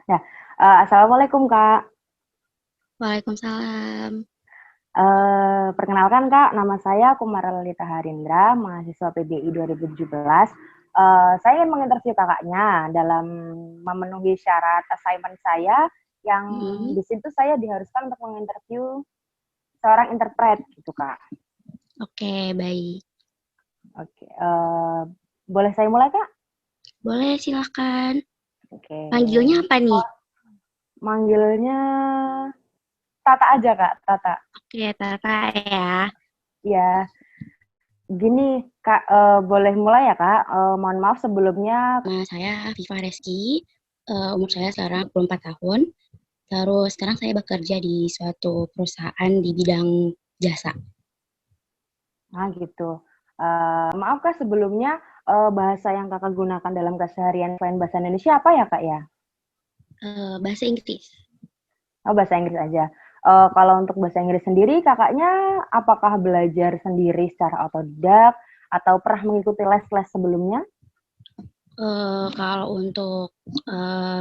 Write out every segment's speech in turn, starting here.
Ya, Assalamualaikum Kak. Waalaikumsalam. Perkenalkan Kak, nama saya Kumara Lalita Harindra, mahasiswa PBI 2017. Saya ingin menginterview kakaknya dalam memenuhi syarat assignment saya yang Mhm. di situ saya diharuskan untuk menginterview seorang interpret gitu Kak. Oke, baik. Oke, boleh saya mulai Kak? Boleh silakan. Oke, Panggilnya apa nih? manggilnya Tata aja Kak, Tata. Oke, Tata ya. Ya, gini Kak, boleh mulai ya Kak? Mohon maaf sebelumnya. Nama saya Viva Reski. Umur saya sekarang 24 tahun. Terus sekarang saya bekerja di suatu perusahaan di bidang jasa. Nah, gitu. Maaf Kak, sebelumnya bahasa yang Kakak gunakan dalam keseharian selain bahasa Indonesia apa ya Kak ya? Bahasa Inggris. Oh, bahasa Inggris aja. Kalau untuk bahasa Inggris sendiri, kakaknya apakah belajar sendiri secara otodidak atau pernah mengikuti les-les sebelumnya? Kalau untuk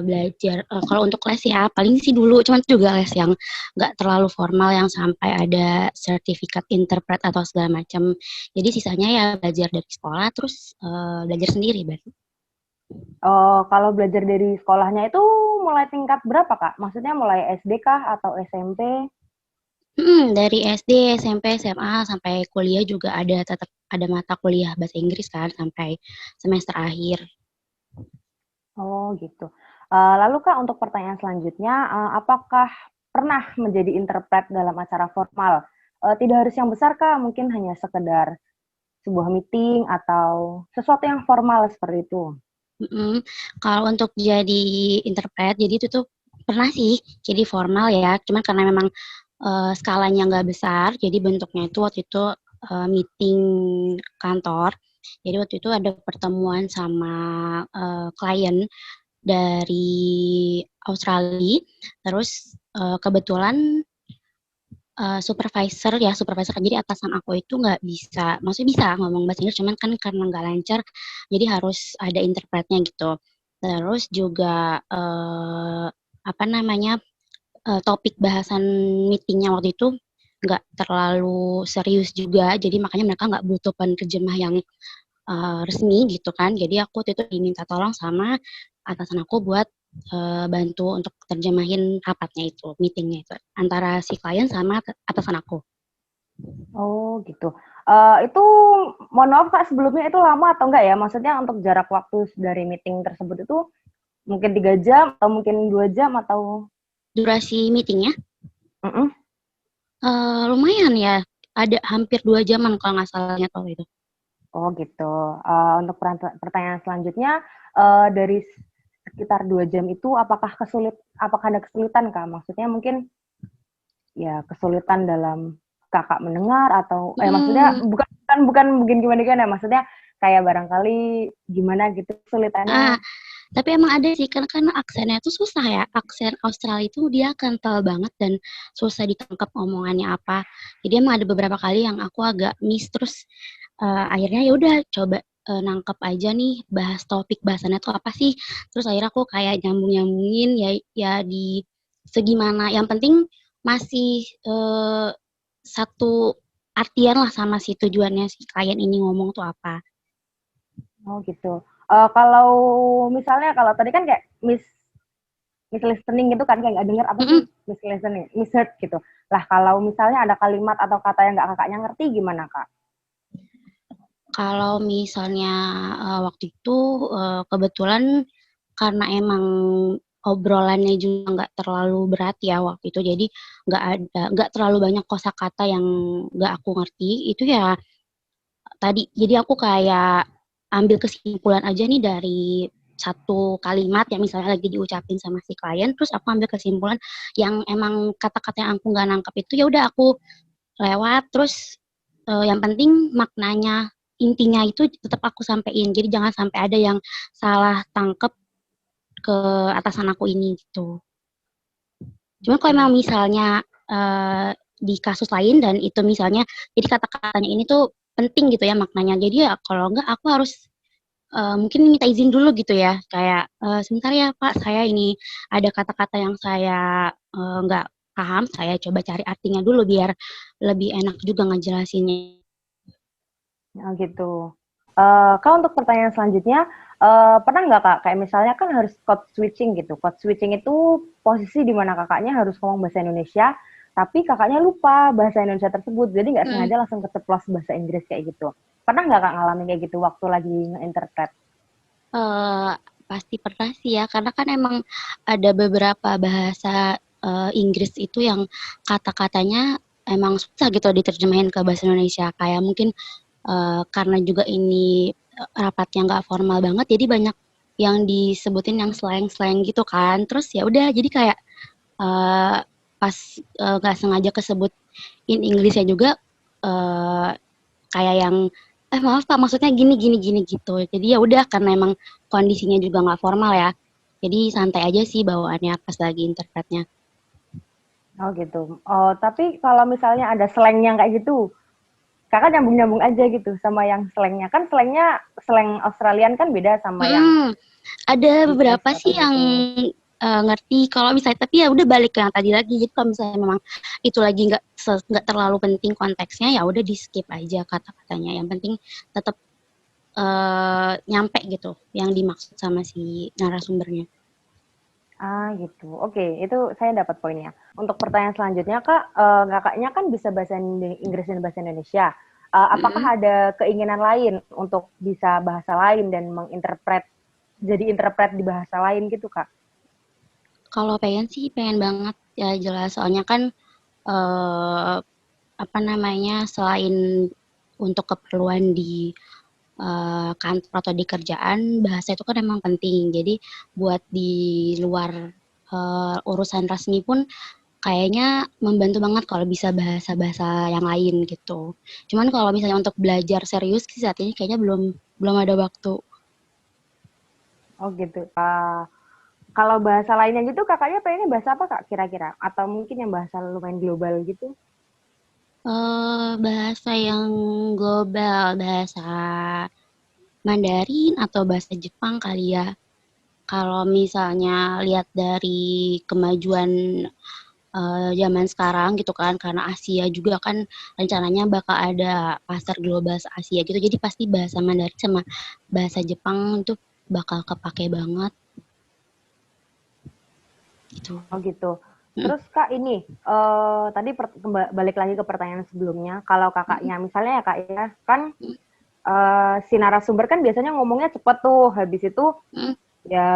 belajar, kalau untuk les ya paling sih dulu, cuman itu juga les yang nggak terlalu formal yang sampai ada sertifikat interpret atau segala macam. Jadi sisanya ya belajar dari sekolah, terus belajar sendiri baru. Kalau belajar dari sekolahnya itu mulai tingkat berapa Kak? Maksudnya mulai SD kah atau SMP? Dari SD, SMP, SMA, sampai kuliah juga ada tetap ada mata kuliah bahasa Inggris kan sampai semester akhir. Oh gitu. Lalu Kak, untuk pertanyaan selanjutnya, apakah pernah menjadi interpret dalam acara formal? Tidak harus yang besar Kak, mungkin hanya sekedar sebuah meeting atau sesuatu yang formal seperti itu. Mhm. Kalau untuk jadi interpret, jadi itu tuh pernah sih jadi formal ya, cuman karena memang, skalanya nggak besar, jadi bentuknya itu waktu itu, meeting kantor. Jadi waktu itu ada pertemuan sama, klien dari Australia, terus, kebetulan supervisor ya, supervisor jadi atasan aku itu nggak bisa, maksudnya bisa ngomong bahasa Inggris, cuman kan karena nggak lancar, jadi harus ada interpretnya gitu. Terus juga, apa namanya, topik bahasan meeting-nya waktu itu nggak terlalu serius juga, jadi makanya mereka nggak butuh penerjemah yang resmi gitu kan. Jadi aku waktu itu diminta tolong sama atasan aku buat, bantu untuk terjemahin rapatnya itu, meeting-nya itu, antara si klien sama atasan aku. Oh gitu. Itu mohon maaf Kak, sebelumnya itu lama atau enggak ya? Maksudnya untuk jarak waktu dari meeting tersebut itu mungkin 3 jam atau mungkin 2 jam atau Durasi meeting-nya, mhm, lumayan ya, ada hampir 2 jaman kalau nggak salahnya waktu itu. oh gitu. Untuk pertanyaan selanjutnya, dari sekitar 2 jam itu apakah ada kesulitan Kak? Maksudnya mungkin ya kesulitan dalam Kakak mendengar atau maksudnya Mhm. bukan mungkin gimana-gimana, maksudnya kayak barangkali gimana gitu Ah, kesulitannya. tapi emang ada sih karena aksennya tuh susah ya, aksen Australia itu dia kental banget dan susah ditangkap omongannya apa. Jadi emang ada beberapa kali yang aku agak miss, terus, akhirnya ya udah coba, nangkep aja nih bahas topik bahasannya tuh apa sih, terus akhirnya aku kayak nyambung-nyambungin ya ya di segimana yang penting masih, satu artian lah sama si tujuannya si klien ini ngomong tuh apa. Oh gitu. Kalau misalnya kalau tadi kan kayak mislistening gitu kan, kayak nggak dengar apa sih Mhm. mislistening, misheard gitu. Lah kalau misalnya ada kalimat atau kata yang nggak kakaknya ngerti gimana kak? Kalau misalnya, waktu itu, kebetulan karena emang obrolannya juga nggak terlalu berat ya waktu itu, jadi nggak terlalu banyak kosakata yang nggak aku ngerti, itu ya tadi, jadi aku kayak ambil kesimpulan aja nih dari satu kalimat yang misalnya lagi diucapin sama si klien, terus aku ambil kesimpulan yang emang kata-kata yang aku nggak nangkep itu, ya udah aku lewat, terus, yang penting maknanya, intinya itu tetap aku sampein. Jadi jangan sampai ada yang salah tangkep ke atasan aku ini, gitu. Cuman kalau memang Gitu. misalnya, di kasus lain dan itu misalnya jadi kata-katanya ini tuh penting gitu ya maknanya, jadi ya kalau enggak aku harus, mungkin minta izin dulu gitu ya, kayak, "Sebentar ya Pak, saya ini ada kata-kata yang saya, nggak paham, saya coba cari artinya dulu," biar lebih enak juga ngejelasinnya. Oh gitu. Kak, untuk pertanyaan selanjutnya, pernah nggak Kak, kayak misalnya kan harus code switching gitu. Code switching itu posisi di mana Kakaknya harus ngomong bahasa Indonesia, tapi Kakaknya lupa bahasa Indonesia tersebut, jadi nggak Mhm. sengaja langsung keceplos bahasa Inggris kayak gitu. Pernah nggak Kak ngalamin kayak gitu waktu lagi nge-interpret? Eee, Pasti pernah sih ya, karena kan emang ada beberapa bahasa, Inggris itu yang kata-katanya emang susah gitu diterjemahin ke bahasa Indonesia. Kayak mungkin, karena juga ini, rapatnya nggak formal banget, jadi banyak yang disebutin yang slang-slang gitu kan. Terus ya udah jadi kayak, eee, pas, nggak sengaja kesebut in English-nya juga, eee kayak yang, maaf Pak maksudnya gini gini gini," gitu. Jadi ya udah karena emang kondisinya juga nggak formal ya, jadi santai aja sih bawaannya pas lagi interpretnya. Oh gitu. Oh, tapi kalau misalnya ada slang yang kayak gitu, Kakak nyambung-nyambung aja gitu sama yang slangnya. Kan slangnya slang Australian kan beda sama yang Mhm, ada British beberapa atau sih yang, gitu. ngerti kalau misalnya tapi ya udah balik ke yang tadi lagi, jadi kalau misalnya memang itu lagi nggak terlalu penting konteksnya, ya udah di-skip aja kata-katanya, yang penting tetep, nyampe gitu yang dimaksud sama si narasumbernya. Ah gitu, oke, itu saya dapat poinnya. Untuk pertanyaan selanjutnya Kak, Kakaknya kan bisa bahasa Inggris dan bahasa Indonesia. Apakah Mhm. ada keinginan lain untuk bisa bahasa lain dan menginterpret jadi interpret di bahasa lain gitu Kak? Kalau pengen sih pengen banget, ya jelas soalnya kan, eee, apa namanya, selain untuk keperluan di, kantor atau di kerjaan, bahasa itu kan emang penting. Jadi buat di luar, urusan resmi pun kayaknya membantu banget kalau bisa bahasa-bahasa yang lain gitu. Cuman kalau misalnya untuk belajar serius sih saat ini kayaknya belum belum ada waktu. Oh gitu. Kalau bahasa lainnya gitu Kakaknya pengennya bahasa apa Kak kira-kira? Atau mungkin yang bahasa lumayan global gitu? Bahasa yang global, bahasa Mandarin atau bahasa Jepang kali ya. Kalau misalnya lihat dari kemajuan, zaman sekarang gitu kan, karena Asia juga kan rencananya bakal ada pasar global se-Asia gitu, jadi pasti bahasa Mandarin sama bahasa Jepang itu bakal kepakai banget gitu. Oh gitu. Mhm, Terus Kak ini, tadi balik lagi ke pertanyaan sebelumnya, kalau mhm, Kakaknya misalnya ya Kak ya, kan mhm, si narasumber kan biasanya ngomongnya cepet tuh, habis itu mhm. ya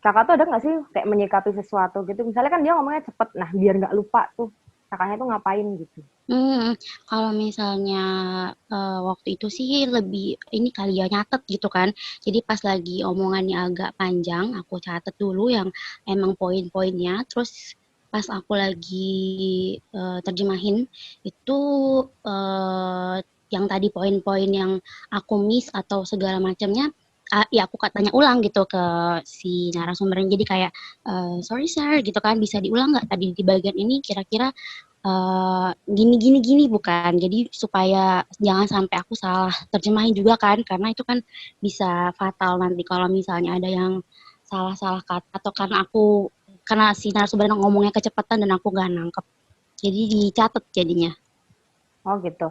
Kakak tuh ada nggak sih kayak menyikapi sesuatu gitu, misalnya kan dia ngomongnya cepet, nah biar nggak lupa tuh, Kakaknya tuh ngapain gitu? Mhm, kalau misalnya, waktu itu sih lebih ini kali ya, nyatet gitu kan. Jadi pas lagi omongannya agak panjang, aku catet dulu yang emang poin-poinnya, terus pas aku lagi, terjemahin itu, yang tadi poin-poin yang aku miss atau segala macamnya, ya aku tanya ulang gitu ke si narasumbernya. Jadi kayak, "Sorry Sir," gitu kan, "bisa diulang nggak tadi di bagian ini kira-kira gini gini gini, bukan. Jadi supaya jangan sampai aku salah terjemahin juga kan, karena itu kan bisa fatal nanti kalau misalnya ada yang salah-salah kata atau karena si narasumber ngomongnya kecepatan dan aku nggak nangkep. Jadi dicatat jadinya. Oh gitu.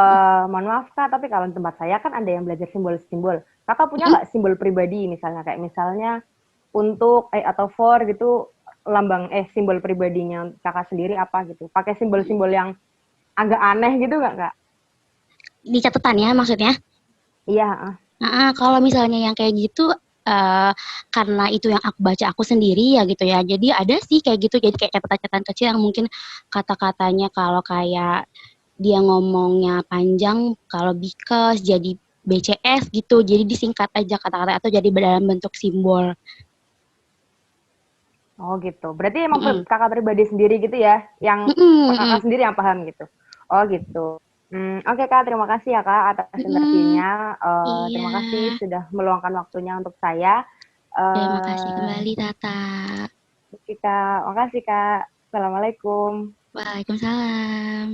Mhm, Mohon maaf Kak, tapi kalau di tempat saya kan ada yang belajar simbol-simbol. Kakak punya mhm, nggak simbol pribadi misalnya kayak misalnya untuk atau for gitu lambang simbol pribadinya Kakak sendiri apa gitu? Pakai mhm. simbol-simbol yang agak aneh gitu nggak Kak? Di catatan ya maksudnya? Iya, heeh. Heeh, kalau misalnya yang kayak gitu, eee, karena itu yang aku baca aku sendiri ya gitu ya, jadi ada sih kayak gitu, jadi kayak catatan-catatan kecil yang mungkin kata-katanya kalau kayak dia ngomongnya panjang, kalau because jadi BCS gitu, jadi disingkat aja kata-kata atau jadi dalam bentuk simbol. Oh gitu. Berarti emang Mhm, Kakak pribadi sendiri gitu ya, yang mhm, Kakak mhm, sendiri yang paham gitu. Oh gitu. Oke Kak, terima kasih ya Kak atas mhm, interviewnya. iya, Terima kasih sudah meluangkan waktunya untuk saya. terima kasih Eh, kembali Tata. Oke Kak, makasih Kak. Assalamualaikum. Waalaikumsalam.